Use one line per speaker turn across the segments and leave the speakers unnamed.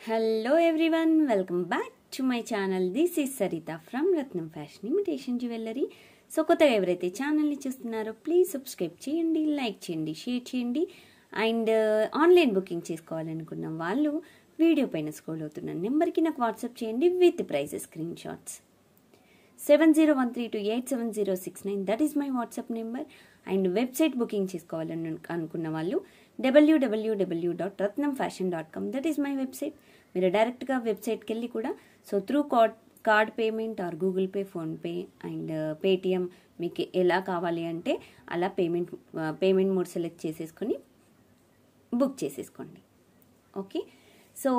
Hello everyone, welcome back to my channel. This is Sarita from Ratnam Fashion Imitation Jewelry. So కొత్తగా ఎవరైతే ఛానల్ని చూస్తున్నారో please subscribe చేయండి, like చేయండి, share చేయండి. అండ్ ఆన్లైన్ బుకింగ్ చేసుకోవాలనుకున్న వాళ్ళు వీడియో పైన స్క్రోల్ అవుతున్న నెంబర్కి నాకు వాట్సాప్ చేయండి with prizes screen shots. 7013287069 that is my WhatsApp number. And website booking చేసుకోవాలని అనుకున్న వాళ్ళు www.ratnamfashion.com that is my website. మీరు డైరెక్ట్గా వెబ్సైట్కి వెళ్ళి కూడా through card payment are Google pay, PhonePe and Paytm మీకు ఎలా కావాలి అంటే అలా పేమెంట్ మోడ్ సెలెక్ట్ చేసేసుకొని బుక్ చేసేసుకోండి. ఓకే, సో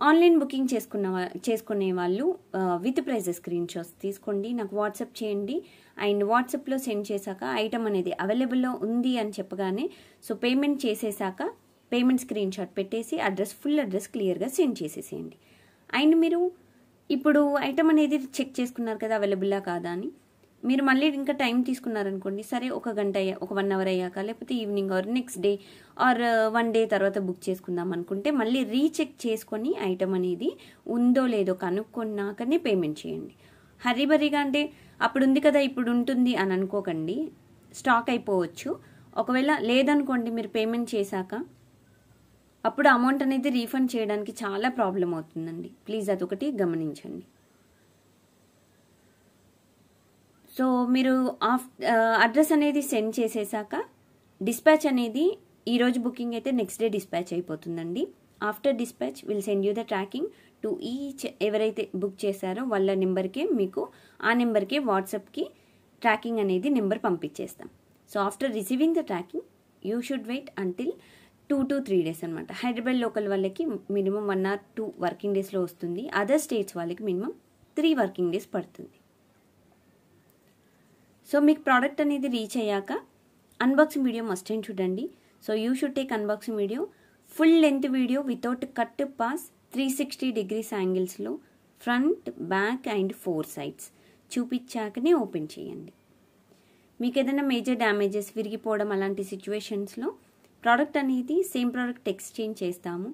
ఆన్లైన్ బుకింగ్ చేసుకునే వాళ్ళు విత్ ప్రైజెస్ స్క్రీన్ షాట్స్ తీసుకోండి, నాకు వాట్సాప్ చేయండి. అండ్ వాట్సాప్లో సెండ్ చేశాక ఐటమ్ అనేది అవైలబుల్లో ఉంది అని చెప్పగానే పేమెంట్ చేసేసాక పేమెంట్ స్క్రీన్ షాట్ పెట్టేసి ఫుల్ అడ్రస్ క్లియర్గా సెండ్ చేసేసేయండి. అండ్ మీరు ఇప్పుడు ఐటమ్ అనేది చెక్ చేసుకున్నారు కదా అవైలబుల్లా కాదా అని. మీరు మళ్ళీ ఇంకా టైం తీసుకున్నారనుకోండి, సరే ఒక గంట 1 అవర్ అయ్యాక లేకపోతే evening or next day or 1 day తర్వాత బుక్ చేసుకుందాం అనుకుంటే మళ్ళీ రీచెక్ చేసుకొని ఐటమ్ అనేది ఉందో లేదో కనుక్కున్నాకనే పేమెంట్ చేయండి. హరీబరీగా అంటే అప్పుడు ఉంది కదా ఇప్పుడు ఉంటుంది అని అనుకోకండి, స్టాక్ అయిపోవచ్చు. ఒకవేళ లేదనుకోండి మీరు పేమెంట్ చేశాక అప్పుడు అమౌంట్ అనేది రీఫండ్ చేయడానికి చాలా ప్రాబ్లం అవుతుందండి. ప్లీజ్ అదొకటి గమనించండి. సో మీరు అడ్రస్ అనేది సెండ్ చేసేసాక డిస్పాచ్ అనేది ఈరోజు బుకింగ్ అయితే నెక్స్ట్ డే డిస్పాచ్ అయిపోతుందండి. After dispatch will send you the tracking to each ఎవరైతే బుక్ చేశారో వాళ్ళ నెంబర్కే మీకు ఆ నెంబర్కే వాట్సాప్కి ట్రాకింగ్ అనేది నెంబర్ పంపించేస్తాం. So after receiving the tracking you should wait until 2 to 3 days అనమాట. హైదరాబాద్ లోకల్ వాళ్ళకి మినిమం 1 or 2 వర్కింగ్ డేస్లో వస్తుంది. అదర్ స్టేట్స్ వాళ్ళకి మినిమం 3 వర్కింగ్ డేస్ పడుతుంది. సో మీకు ప్రోడక్ట్ అనేది రీచ్ అయ్యాక అన్బాక్సింగ్ వీడియో మస్ట్ అండ్ చూడండి. So you should take unboxing video, full length video without cut pass 360 degrees యాంగిల్స్లో ఫ్రంట్, బ్యాక్ అండ్ 4 sides చూపించాకనే ఓపెన్ చేయండి. మీకు ఏదైనా మేజర్ డ్యామేజెస్, విరిగిపోవడం అలాంటి సిచ్యువేషన్స్లో ప్రోడక్ట్ అనేది సేమ్ ప్రోడక్ట్ ఎక్స్చేంజ్ చేస్తాము.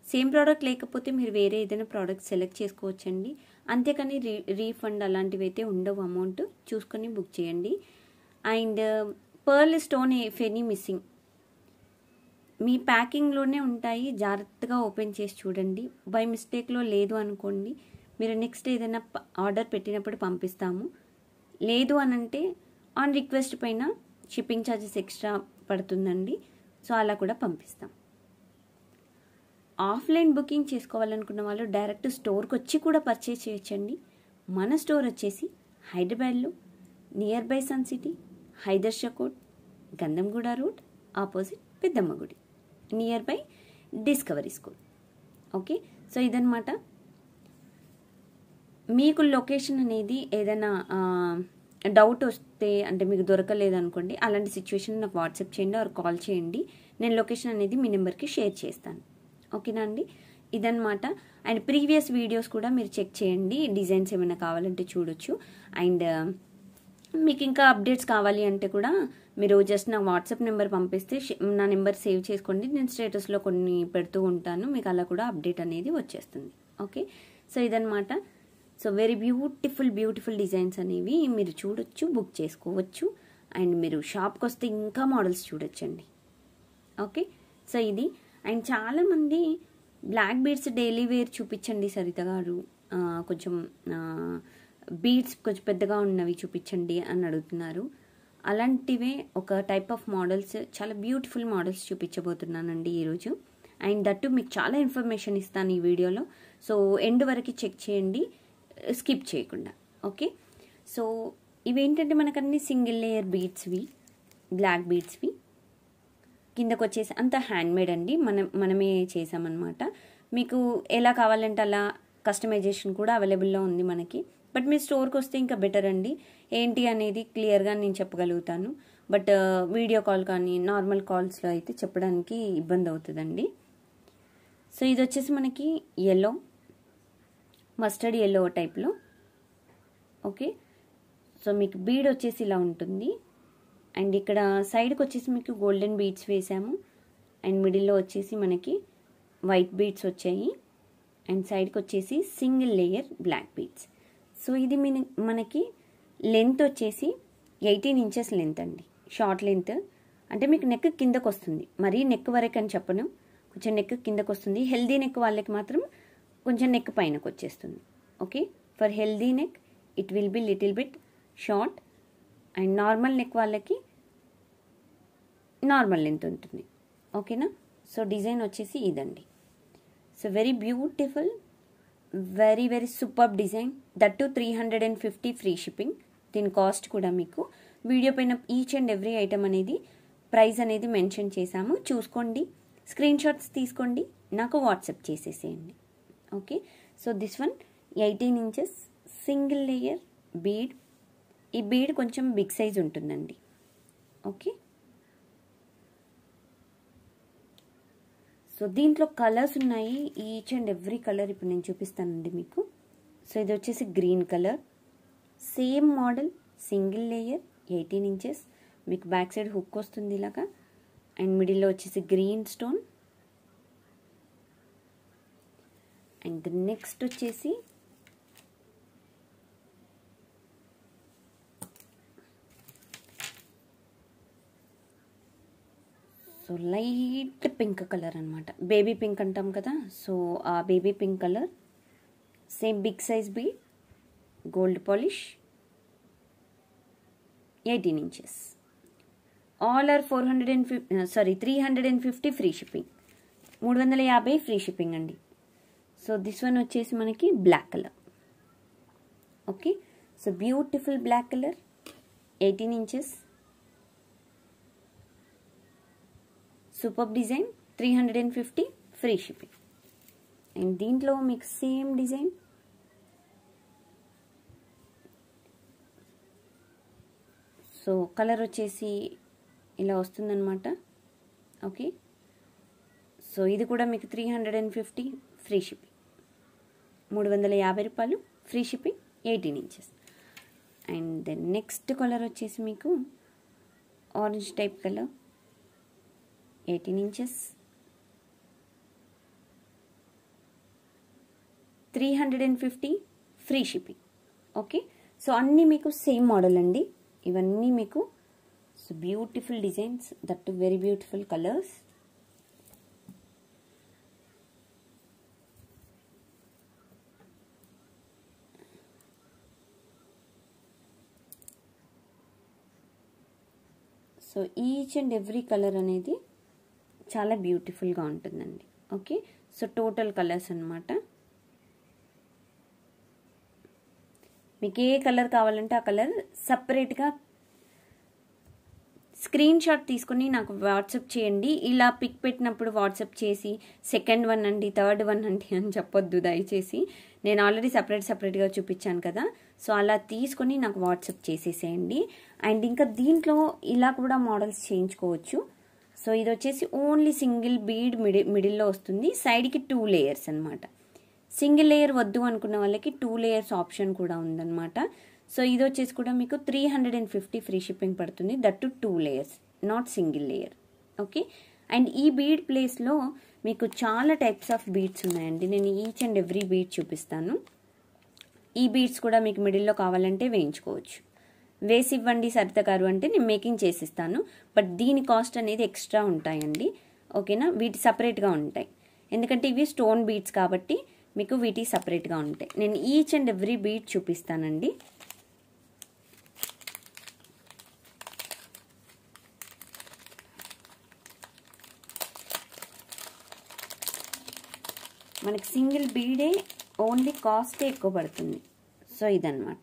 సేమ్ ప్రోడక్ట్ లేకపోతే మీరు వేరే ఏదైనా ప్రోడక్ట్ సెలెక్ట్ చేసుకోవచ్చండి. అంతేకాని రీఫండ్ అలాంటివి అయితే ఉండవు. అమౌంట్ చూసుకొని బుక్ చేయండి. And pearl stone if any missing మీ ప్యాకింగ్లోనే ఉంటాయి, జాగ్రత్తగా ఓపెన్ చేసి చూడండి. బై మిస్టేక్లో లేదు అనుకోండి, మీరు నెక్స్ట్ ఏదైనా ఆర్డర్ పెట్టినప్పుడు పంపిస్తాము. లేదు అనంటే ఆన్ రిక్వెస్ట్ పైన షిప్పింగ్ ఛార్జెస్ ఎక్స్ట్రా పడుతుందండి. సో అలా కూడా పంపిస్తాం. ఆఫ్లైన్ బుకింగ్ చేసుకోవాలనుకున్న వాళ్ళు డైరెక్ట్ స్టోర్కి వచ్చి కూడా పర్చేస్ చేయొచ్చండి. మన స్టోర్ వచ్చేసి హైదరాబాద్లో near by Sun City, Hydershah Kote, Gandhamguda road opposite Peddamma Gudi, near by Discovery School. Okay, so ఇదన్నమాట. మీకు లొకేషన్ అనేది ఏదైనా డౌట్ వస్తే అంటే మీకు దొరకలేదు అనుకోండి, అలాంటి సిచ్యువేషన్ నాకు వాట్సాప్ చేయండి ఆర్ కాల్ చేయండి. నేను లొకేషన్ అనేది మీ నెంబర్కి షేర్ చేస్తాను. ఓకేనా అండి, ఇదన్నమాట. అండ్ ప్రీవియస్ వీడియోస్ కూడా మీరు చెక్ చేయండి, డిజైన్స్ ఏమైనా కావాలంటే చూడొచ్చు. అండ్ మీకు ఇంకా అప్డేట్స్ కావాలి అంటే కూడా మీరు జస్ట్ నా వాట్సాప్ నెంబర్ పంపిస్తే నా నెంబర్ సేవ్ చేసుకోండి. నేను స్టేటస్లో కొన్ని పెడుతూ ఉంటాను, మీకు అలా కూడా అప్డేట్ అనేది వచ్చేస్తుంది. ఓకే, సో ఇదన్నమాట. సో వెరీ బ్యూటిఫుల్ డిజైన్స్ అనేవి మీరు చూడొచ్చు, బుక్ చేసుకోవచ్చు. అండ్ మీరు షాప్కి వస్తే ఇంకా మోడల్స్ చూడొచ్చండి. ఓకే, సో ఇది. అండ్ చాలామంది బ్లాక్ బీడ్స్ డైలీ వేర్ చూపించండి సరిత గారు, కొంచెం బీడ్స్ కొంచెం పెద్దగా ఉన్నవి చూపించండి అని అడుగుతున్నారు. అలాంటివే ఒక టైప్ ఆఫ్ మోడల్స్, చాలా బ్యూటిఫుల్ మోడల్స్ చూపించబోతున్నానండి ఈరోజు. అండ్ దట్టు మీకు చాలా ఇన్ఫర్మేషన్ ఇస్తాను ఈ వీడియోలో. సో ఎండ్ వరకు చెక్ చేయండి, స్కిప్ చేయకుండా. ఓకే, సో ఇవేంటంటే మనకన్నీ సింగిల్ లేయర్ బీడ్స్వి, బ్లాక్ బీడ్స్వి. కిందకు వచ్చేసి అంతా హ్యాండ్మేడ్ అండి, మనమే చేసామన్నమాట. మీకు ఎలా కావాలంటే అలా కస్టమైజేషన్ కూడా అవైలబుల్లో ఉంది మనకి. బట్ మీరు స్టోర్కి వస్తే ఇంకా బెటర్ అండి, ఏంటి అనేది క్లియర్గా నేను చెప్పగలుగుతాను. బట్ వీడియో కాల్ కానీ నార్మల్ కాల్స్లో అయితే చెప్పడానికి ఇబ్బంది అవుతుందండి. సో ఇది వచ్చేసి మనకి ఎల్లో, మస్టర్డ్ ఎల్లో టైప్లో. ఓకే, సో మీకు బీడ్ వచ్చేసి ఇలా ఉంటుంది. అండ్ ఇక్కడ సైడ్కి వచ్చేసి మీకు గోల్డెన్ బీడ్స్ వేసాము. అండ్ మిడిల్లో వచ్చేసి మనకి వైట్ బీడ్స్ వచ్చాయి. అండ్ సైడ్కి వచ్చేసి single layer black beads. So ఇది మనకి లెంత్ వచ్చేసి 18 ఇంచెస్ లెంత్ అండి, షార్ట్ లెంత్. అంటే మీకు నెక్ కిందకు వస్తుంది, మరీ నెక్ వరకు అని చెప్పను, కొంచెం నెక్ కిందకు వస్తుంది. హెల్దీ నెక్ వాళ్ళకి మాత్రం కొంచెం నెక్ పైనకు వచ్చేస్తుంది. Okay, for healthy neck it will be little bit short, and normal neck వాళ్ళకి నార్మల్ లెంత్ ఉంటుంది. ఓకేనా. సో డిజైన్ వచ్చేసి ఇదండి. So very beautiful, very very super design, that to 350 free shipping. దీని కాస్ట్ కూడా మీకు వీడియో పైన ఈచ్ అండ్ ఎవ్రీ ఐటమ్ అనేది ప్రైస్ అనేది మెన్షన్ చేశాము, చూసుకోండి, స్క్రీన్ షాట్స్ తీసుకోండి, నాకు వాట్సాప్ చేసేసేయండి. Okay. So this one 18 inches single layer bead. ఈ బీడ్ కొంచెం బిగ్ సైజ్ ఉంటుందండి. ఓకే. సో దీంట్లో కలర్స్ ఉన్నాయి, ఈచ్ అండ్ ఎవ్రీ కలర్ ఇప్పుడు నేను చూపిస్తానండి మీకు. సో ఇది వచ్చేసి green colour, same model, single layer, 18 inches. మీకు బ్యాక్ సైడ్ హుక్ వస్తుంది ఇలాగా, అండ్ మిడిల్లో వచ్చేసి గ్రీన్ స్టోన్. అండ్ నెక్స్ట్ వచ్చేసి సో లైట్ పింక్ కలర్ అనమాట, బేబీ పింక్ అంటాం కదా. సో ఆ baby pink colour, same big size bead, gold polish, 18 inches. All are 350 free shipping, 350 free shipping అండి. సో దిస్ వన్ వచ్చేసి మనకి black colour. Okay. So beautiful black colour, 18 inches, super design, 350 free shipping. And దీంట్లో మీకు same design, so colour వచ్చేసి ఇలా వస్తుందన్నమాట. Okay. So ఇది కూడా మీకు 350 ఫ్రీ షిప్పింగ్, 350 రూపాయలు free shipping, 18 inches. And then next colour వచ్చేసి మీకు orange type colour, 18 inches, 350 free shipping. Okay. So అన్నీ మీకు సేమ్ మోడల్ అండి, ఇవన్నీ మీకు. So beautiful designs, that too very beautiful colours. So each and every colour అనేది చాలా బ్యూటిఫుల్గా ఉంటుందండి. ఓకే. సో టోటల్ కలర్స్ అన్నమాట. మీకు ఏ కలర్ కావాలంటే ఆ కలర్ సపరేట్గా స్క్రీన్ షాట్ తీసుకొని నాకు వాట్సాప్ చేయండి. ఇలా పిక్ పెట్టినప్పుడు వాట్సాప్ చేసి సెకండ్ వన్ అండి, థర్డ్ వన్ అండి అని చెప్పొద్దు దయచేసి. నేను ఆల్రెడీ సపరేట్గా చూపించాను కదా. సో అలా తీసుకొని నాకు వాట్సాప్ చేసేసేయండి. అండ్ ఇంకా దీంట్లో ఇలా కూడా మోడల్స్ చేయించుకోవచ్చు. సో ఇది వచ్చేసి ఓన్లీ సింగిల్ బీడ్ మిడిల్లో వస్తుంది, సైడ్కి 2 లేయర్స్ అనమాట. సింగిల్ లేయర్ వద్దు అనుకున్న వాళ్ళకి 2 లేయర్స్ ఆప్షన్ కూడా ఉందన్నమాట. సో ఇది వచ్చేసి కూడా మీకు 350 ఫ్రీ షిప్పింగ్ పడుతుంది, that to 2 layers, not single layer. Okay. And ఈ బీడ్ ప్లేస్లో మీకు చాలా టైప్స్ ఆఫ్ బీడ్స్ ఉన్నాయండి. నేను ఈచ్ అండ్ ఎవ్రీ బీడ్ చూపిస్తాను. ఈ బీడ్స్ కూడా మీకు మిడిల్లో కావాలంటే వేయించుకోవచ్చు. వేసి ఇవ్వండి సరిత గారు అంటే నేను మేకింగ్ చేసిస్తాను, బట్ దీని కాస్ట్ అనేది ఎక్స్ట్రా ఉంటాయండి. ఓకేనా. వీటి సపరేట్గా ఉంటాయి, ఎందుకంటే ఇవి స్టోన్ బీడ్స్ కాబట్టి మీకు వీటి సపరేట్గా ఉంటాయి. నేను ఈచ్ అండ్ ఎవ్రీ బీడ్ చూపిస్తానండి. మనకి సింగిల్ బీడే ఓన్లీ కాస్టే ఎక్కువ పడుతుంది. సో ఇదన్నమాట.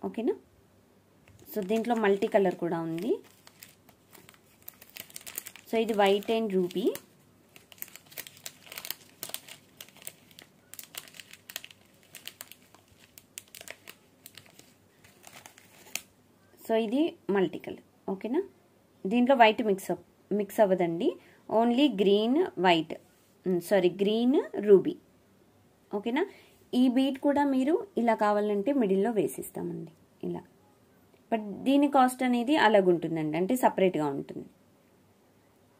ఓకేనా. సో దీంట్లో మల్టీ కలర్ కూడా ఉంది. సో ఇది వైట్ అండ్ రూబీ. సో ఇది మల్టీ కలర్. ఓకేనా. దీంట్లో వైట్ మిక్స్ అవ్వదండి, only green white, green ruby. ఓకేనా. ఈ బీట్ కూడా మీరు ఇలా కావాలంటే మిడిల్లో వేసిస్తామండి ఇలా, బట్ దీని కాస్ట్ అనేది అలాగుంటుందండి, అంటే సపరేట్గా ఉంటుంది.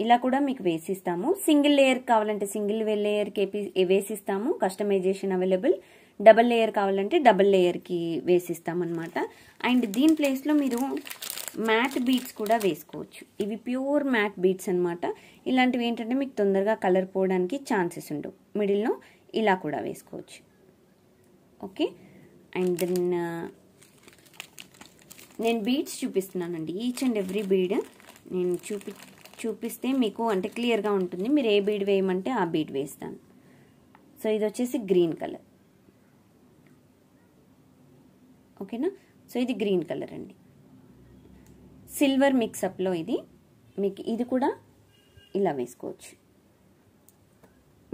ఇలా కూడా మీకు వేసిస్తాము. సింగిల్ లేయర్ కావాలంటే సింగిల్ లేయర్కి వేసిస్తాము, కస్టమైజేషన్ అవైలబుల్. డబల్ లేయర్ కావాలంటే డబల్ లేయర్కి వేసిస్తాం అనమాట. అండ్ దీని ప్లేస్లో మీరు మ్యాట్ బీడ్స్ కూడా వేసుకోవచ్చు. ఇవి ప్యూర్ మ్యాట్ బీడ్స్ అనమాట. ఇలాంటివి ఏంటంటే మీకు తొందరగా కలర్ పోవడానికి ఛాన్సెస్ ఉండవు. మిడిల్లో ఇలా కూడా వేసుకోవచ్చు. ఓకే, అండ్ దెన్ నేను బీడ్స్ చూపిస్తున్నానండి. ఈచ్ అండ్ ఎవ్రీ బీడ్ నేను చూపిస్తే మీకు అంటే క్లియర్గా ఉంటుంది. మీరు ఏ బీడ్ వేయమంటే ఆ బీడ్ వేస్తాను. సో ఇది వచ్చేసి గ్రీన్ కలర్. ఓకేనా, సో ఇది గ్రీన్ కలర్ అండి. సిల్వర్ మిక్సప్లో ఇది మీకు ఇది కూడా ఇలా వేసుకోవచ్చు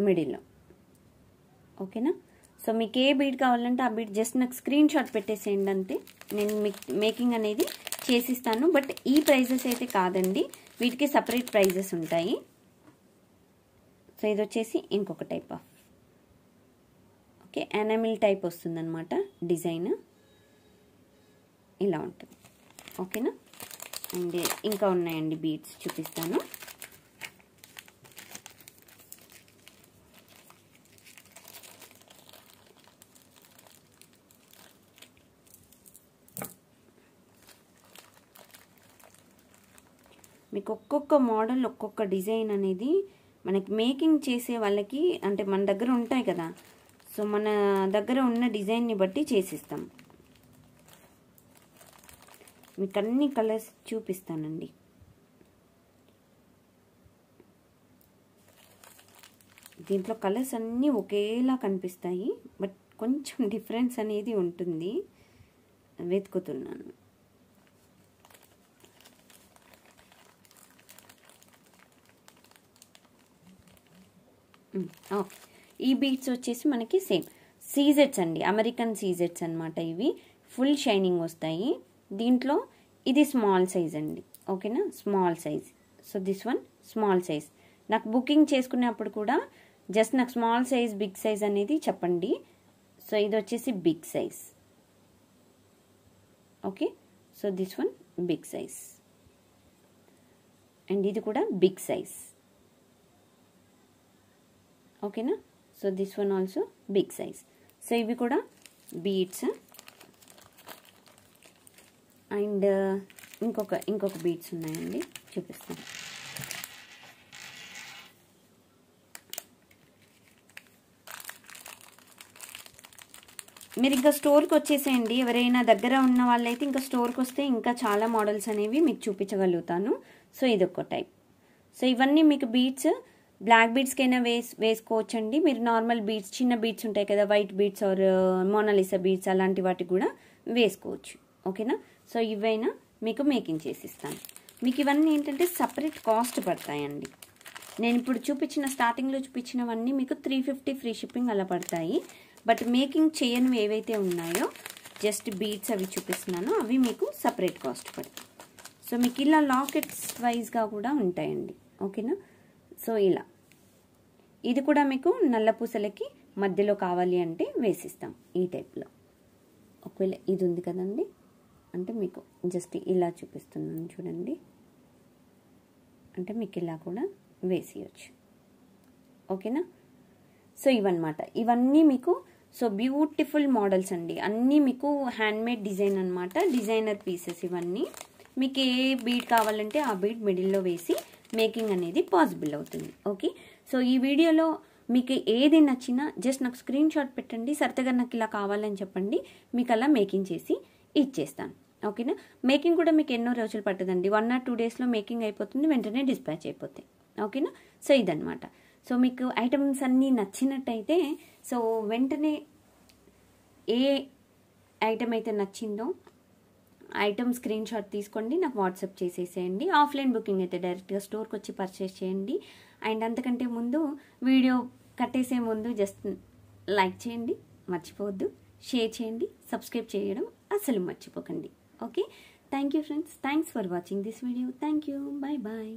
మిడిల్లో. ఓకేనా, సో మీకు ఏ బీడ్ కావాలంటే ఆ బీడ్ జస్ట్ నాకు స్క్రీన్ షాట్ పెట్టేసేయండి అంతే. నేను మేకింగ్ అనేది చేసిస్తాను. బట్ ఈ ప్రైజెస్ అయితే కాదండి, వీటికి సపరేట్ ప్రైజెస్ ఉంటాయి. సో ఇది వచ్చేసి ఇంకొక type of okay enamel type వస్తుందన్నమాట. డిజైన్ ఇలా ఉంటుంది. ఓకేనా, అండ్ ఇంకా ఉన్నాయండి బీడ్స్ చూపిస్తాను. మీకు ఒక్కొక్క మోడల్ ఒక్కొక్క డిజైన్ అనేది మనకి మేకింగ్ చేసే వాళ్ళకి అంటే మన దగ్గర ఉంటాయి కదా, సో మన దగ్గర ఉన్న డిజైన్ని బట్టి చేసిస్తాం. మీకు అన్ని కలర్స్ చూపిస్తానండి. దీంట్లో కలర్స్ అన్నీ ఒకేలా కనిపిస్తాయి, బట్ కొంచెం డిఫరెన్స్ అనేది ఉంటుంది. వెతుకుతున్నాను. ఓకే, ఈ బీడ్స్ వచ్చేసి మనకి సేమ్ సీజెట్స్ అండి, అమెరికన్ సీజెట్స్ అనమాట. ఇవి ఫుల్ షైనింగ్ వస్తాయి. దీంట్లో ఇది స్మాల్ సైజ్ అండి. ఓకేనా, small size. So this one small size. నాకు బుకింగ్ చేసుకునేప్పుడు కూడా జస్ట్ నాకు స్మాల్ సైజ్ బిగ్ సైజ్ అనేది చెప్పండి. సో ఇది వచ్చేసి big size. Okay, so this one big size and ఇది కూడా బిగ్ సైజ్. ఓకేనా, so this one also big size. So ఇవి కూడా బీడ్స్. అండ్ ఇంకొక బీడ్స్ ఉన్నాయండి, చూపిస్తాను. మీరు ఇంకా స్టోర్కి వచ్చేసేయండి. ఎవరైనా దగ్గర ఉన్న వాళ్ళైతే ఇంకా స్టోర్కి వస్తే ఇంకా చాలా మోడల్స్ అనేవి మీకు చూపించగలుగుతాను. సో ఇదొక టైప్. సో ఇవన్నీ మీకు బీడ్స్ బ్లాక్ బీడ్స్కైనా వేసుకోవచ్చండి. మీరు నార్మల్ బీడ్స్ చిన్న బీడ్స్ ఉంటాయి కదా, white beads or Mona Lisa beads అలాంటి వాటికి కూడా వేసుకోవచ్చు. ఓకేనా, సో ఇవైనా మీకు మేకింగ్ చేసిస్తాను. మీకు ఇవన్నీ ఏంటంటే సపరేట్ కాస్ట్ పడతాయండి. నేను ఇప్పుడు స్టార్టింగ్లో చూపించినవన్నీ మీకు 350 ఫ్రీ షిప్పింగ్ అలా పడతాయి. బట్ మేకింగ్ చేయనివి ఏవైతే ఉన్నాయో జస్ట్ బీడ్స్ అవి చూపిస్తున్నాను, అవి మీకు సపరేట్ కాస్ట్ పడతాయి. సో మీకు ఇలా లాకెట్స్ వైజ్గా కూడా ఉంటాయండి. ఓకేనా, సో ఇలా ఇది కూడా మీకు నల్ల పూసలకి మధ్యలో కావాలి అంటే వేసిస్తాం ఈ టైప్లో. ఒకవేళ ఇది ఉంది కదండి, అంటే మీకు జస్ట్ ఇలా చూపిస్తున్నాను చూడండి, అంటే మీకు ఇలా కూడా వేసేయచ్చు. ఓకేనా, సో ఇవన్నమాట. ఇవన్నీ మీకు సో బ్యూటిఫుల్ మోడల్స్ అండి. అన్నీ మీకు హ్యాండ్మేడ్ డిజైన్ అనమాట, డిజైనర్ పీసెస్ ఇవన్నీ. మీకు ఏ బీడ్ కావాలంటే ఆ బీడ్ మిడిల్లో వేసి మేకింగ్ అనేది పాసిబుల్ అవుతుంది. ఓకే, సో ఈ వీడియోలో మీకు ఏది నచ్చినా జస్ట్ నాకు స్క్రీన్ షాట్ పెట్టండి, సరదాగా నాకు ఇలా కావాలని చెప్పండి, మీకు అలా మేకింగ్ చేసి ఇచ్చేస్తాను. ఓకేనా, మేకింగ్ కూడా మీకు ఎన్నో రోజులు పట్టదండి, 1 or 2 డేస్లో మేకింగ్ అయిపోతుంది, వెంటనే డిస్పాచ్ అయిపోతాయి. ఓకేనా, సో ఇదనమాట. సో మీకు ఐటమ్స్ అన్నీ నచ్చినట్టయితే సో వెంటనే ఏ ఐటమ్ అయితే నచ్చిందో ఐటమ్ స్క్రీన్ షాట్ తీసుకోండి, నాకు వాట్సాప్ చేసేసేయండి. ఆఫ్లైన్ బుకింగ్ అయితే డైరెక్ట్గా స్టోర్కి వచ్చి పర్చేస్ చేయండి. అండ్ అంతకంటే ముందు వీడియో కట్టేసే ముందు జస్ట్ లైక్ చేయండి, మర్చిపోవద్దు, షేర్ చేయండి, సబ్స్క్రైబ్ చేయడం అస్సలు మర్చిపోకండి. Okay, thank you friends, thanks for watching this video. Thank you, bye bye.